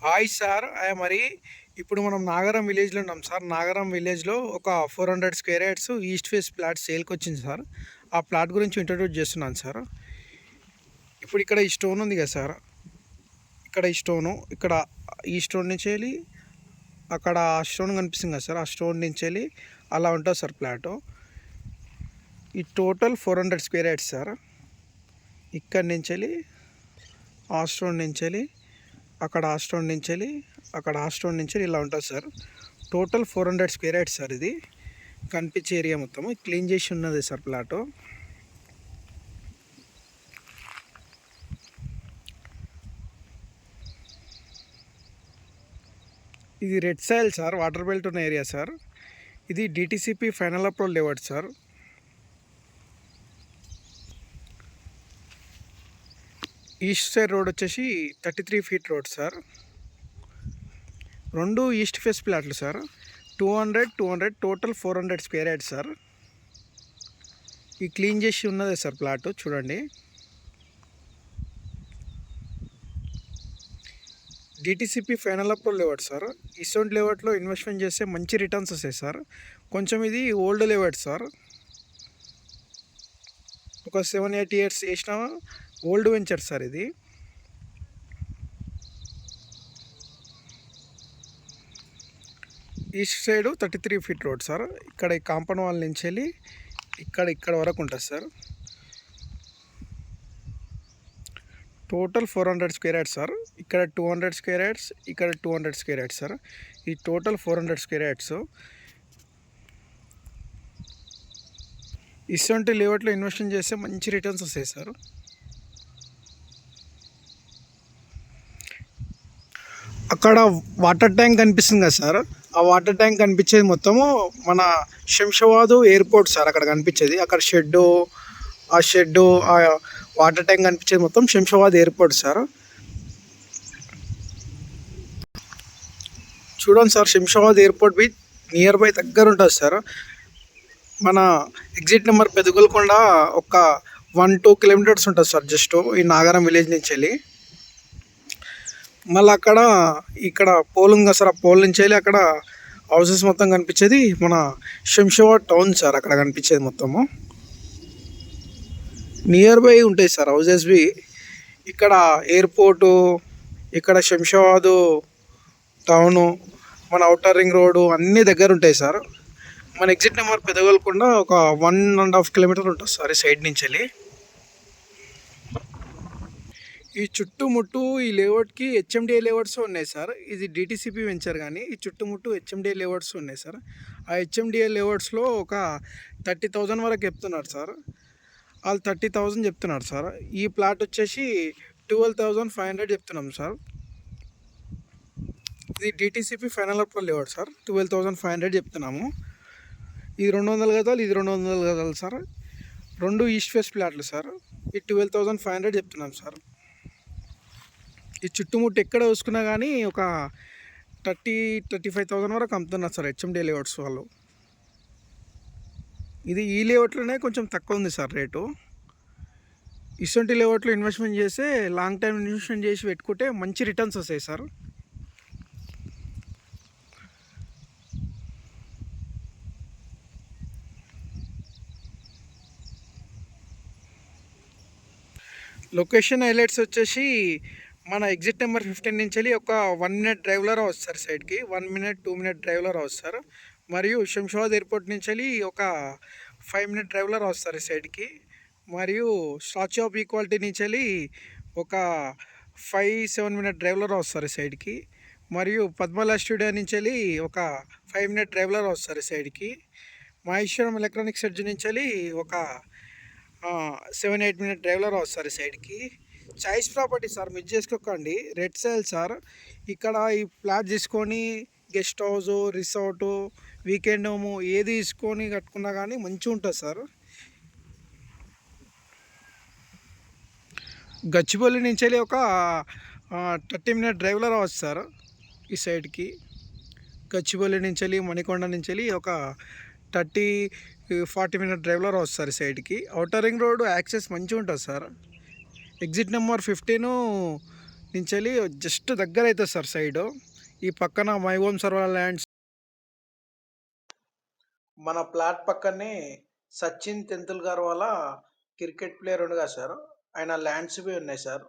Hi sir. మరి ఇప్పుడు మనం నాగారం విలేజ్‌లో ఉన్నాం సార్. నాగారం విలేజ్‌లో ఒక 400 square yards east face plot సేల్‌కొచ్చింది సార్. ఆ ప్లాట్ గురించి ఇంట్రొడ్యూస్ చేస్తున్నాను సార్. ఇప్పుడు ఇక్కడ ఈ స్టోన్ ఉంది కదా సార్. ఇక్కడ ఈ స్టోను, ఇక్కడ ఈ స్టోన్ నుంచెళ్ళి అక్కడ ఆ స్టోన్ కనిపిస్తుంది కదా సార్. ఆ స్టోన్ నుంచెళ్ళి అలా ఉంటుంది సార్ ప్లాటు. ఈ టోటల్ 400 స్క్వేర్ యార్డ్స్ సార్. ఇక్కడి నుంచెళ్ళి ఆ స్టోన్ నుంచెళ్ళి అక్కడ ఆ స్టోన్ నుంచెళ్ళి అక్కడ ఆ స్టోన్ నుంచి ఇలా ఉంటుంది sir. Total 400 square yards sir. ఇది కనిపించే ఏరియా మొత్తం క్లీన్ చేసి ఉన్నది సార్ ప్లాటు. ఇది red soil sir, water belt ఉన్న ఏరియా సార్. ఇది DTCP final approval layout sir. East side road వచ్చేసి 33 ఫీట్ రోడ్ సార్. రెండు ఈస్ట్ ఫేస్ ప్లాట్లు sir. 200 total 400 square yard sir. ఈ క్లీన్ చేసి ఉన్నదే సార్ ప్లాట్ చూడండి. DTCP final approval layout sir. ఇసొంటి లేఅవుట్లో ఇన్వెస్ట్మెంట్ చేస్తే మంచి రిటర్న్స్ వస్తాయి సార్. కొంచెం ఇది ఓల్డ్ లేఅవుట్ సార్. ఒక 7-8 ఇయర్స్ వేసిన ఓల్డ్ వెంచర్ సార్ ఇది. East side 33 feet road sir. ఇక్కడ ఈ కాంపౌండ్ వాల్ నుంచి వెళ్ళి ఇక్కడ వరకు ఉంటుంది sir. Total 400 square yards sir. ఇక్కడ 200 స్క్వేర్ యార్డ్స్, ఇక్కడ 200 స్క్వేర్ యార్డ్స్ సార్. ఈ టోటల్ 400 స్క్వేర్ యార్డ్స్. ఇటువంటి లేఅవుట్లో ఇన్వెస్ట్మెంట్ చేస్తే మంచి రిటర్న్స్ వస్తాయి సార్. అక్కడ వాటర్ ట్యాంక్ కనిపిస్తుంది కదా సార్. ఆ వాటర్ ట్యాంక్ కనిపించేది మొత్తము మన శంషాబాద్ ఎయిర్పోర్ట్ సార్. అక్కడ కనిపించేది అక్కడ షెడ్డు ఆ వాటర్ ట్యాంక్ కనిపించేది మొత్తం శంషాబాద్ ఎయిర్పోర్ట్ సార్. చూడండి sir, Shamshabad airport be near by దగ్గర ఉంటుంది సార్. మన ఎగ్జిట్ నెంబర్ పెదగొల్కొండ ఒక 1-2 కిలోమీటర్స్ ఉంటుంది సార్ జస్ట్ ఈ నాగారం విలేజ్ నుంచి వెళ్ళి. మళ్ళీ ఇక్కడ పోల్ ఉంది సార్. ఆ పోల్ నుంచి వెళ్ళి అక్కడ హౌసెస్ మొత్తం కనిపించేది మన శంషాబాద్ టౌన్ సార్. అక్కడ కనిపించేది మొత్తము నియర్ బై ఉంటాయి సార్ హౌసెస్ బి. ఇక్కడ ఎయిర్పోర్టు, ఇక్కడ శంషాబాద్ టౌను, మన అవుటర్ రింగ్ రోడ్డు అన్నీ దగ్గర ఉంటాయి సార్. మన ఎగ్జిట్ నెంబర్ పెదగొల్కొండ ఒక 1.5 కిలోమీటర్ ఉంటుంది సార్ ఈ సైడ్ నుంచి వెళ్ళి. ఈ చుట్టుముట్టు ఈ లేఅవుట్కి హెచ్ఎండిఏ లేఅవుట్స్ ఉన్నాయి సార్. ఇది డిటిసిపి వెంచర్ కానీ ఈ చుట్టుముట్టు హెచ్ఎండిఏ లేఅవుట్స్ ఉన్నాయి సార్. ఆ హెచ్ఎండిఏ లేఅవుట్స్లో ఒక 30,000 వరకు చెప్తున్నారు సార్. వాళ్ళు 30,000 చెప్తున్నారు సార్. ఈ ప్లాట్ వచ్చేసి 12,500 చెప్తున్నాం సార్. ఇది DTCP final approval layout sir. 12,500 చెప్తున్నాము. ఇది 200 గదాలు, ఇది 200 గదాలు సార్. రెండు ఈస్ట్ ఫేస్ ప్లాట్లు సార్. ఇది 12,500 చెప్తున్నాం సార్. ఈ చుట్టుముట్టు ఎక్కడ చూసుకున్నా కానీ ఒక 30-35,000 వరకు అమ్ముతున్నారు సార్ హెచ్ఎండిఏ లేఅవుట్స్ వాళ్ళు. ఇది ఈ లేఅవుట్లోనే కొంచెం తక్కువ ఉంది సార్ రేటు. ఇటువంటి లేఅవుట్లో ఇన్వెస్ట్మెంట్ చేస్తే లాంగ్ టైం ఇన్వెస్ట్మెంట్ చేసి పెట్టుకుంటే మంచి రిటర్న్స్ వస్తాయి సార్. లొకేషన్ హైలైట్స్ వచ్చేసి మన ఎగ్జిట్ నెంబర్ 15 నుంచి వెళ్ళి ఒక 1 మినిట్ డ్రైవ్లో రావచ్చు సార్ సైడ్కి. 1 మినిట్ 2 మినిట్ డ్రైవ్లో రావచ్చు సార్. మరియు శంషాబాద్ ఎయిర్పోర్ట్ నుంచి వెళ్ళి ఒక 5 మినిట్ డ్రైవ్లో రావచ్చు సార్ సైడ్కి. మరియు స్టాచ్యూ ఆఫ్ ఈక్వాలిటీ నుంచి వెళ్ళి ఒక 5-7 మినిట్ డ్రైవ్లో రావచ్చు సార్ సైడ్కి. మరియు పద్మలా స్టూడియో నుంచి వెళ్ళి ఒక 5 మినిట్ డ్రైవ్లో రావచ్చు సార్ సైడ్కి. మహేశ్వరం ఎలక్ట్రానిక్స్ ఎడ్జ్ నుంచి వెళ్ళి ఒక 7-8 మినిట్ డ్రైవ్లో రావచ్చు సార్ సైడ్కి. చాయిస్ ప్రాపర్టీ సార్, మిస్ చేసుకోకండి. Red soil sir. ఇక్కడ ఈ ప్లాట్ తీసుకొని guest house, resort, weekend home ఏది తీసుకొని కట్టుకున్నా కానీ మంచిగా ఉంటుంది సార్. గచ్చిబౌలి నుంచి వెళ్ళి ఒక 30 మినిట్ డ్రైవ్లో రావచ్చు సార్ ఈ సైడ్కి. గచ్చిబౌలి నుంచి వెళ్ళి మణికొండ నుంచి వెళ్ళి ఒక 30-40 మినిట్ డ్రైవ్లో రావచ్చు సార్ ఈ సైడ్కి. అవుటర్ రింగ్ రోడ్ యాక్సెస్ మంచిగా ఉంటుంది సార్. ఎగ్జిట్ నెంబర్ 15 నుంచెల్లి జస్ట్ దగ్గర అవుతుంది సార్ సైడ్. ఈ పక్కన మై హోమ్ సర్వర్ ల్యాండ్స్ మన ప్లాట్ పక్కనే సచిన్ తెందుల్కర్ వాళ్ళ క్రికెట్ ప్లేయర్ ఉండగా సార్. ఆయన ల్యాండ్స్ ఉన్నాయి సార్.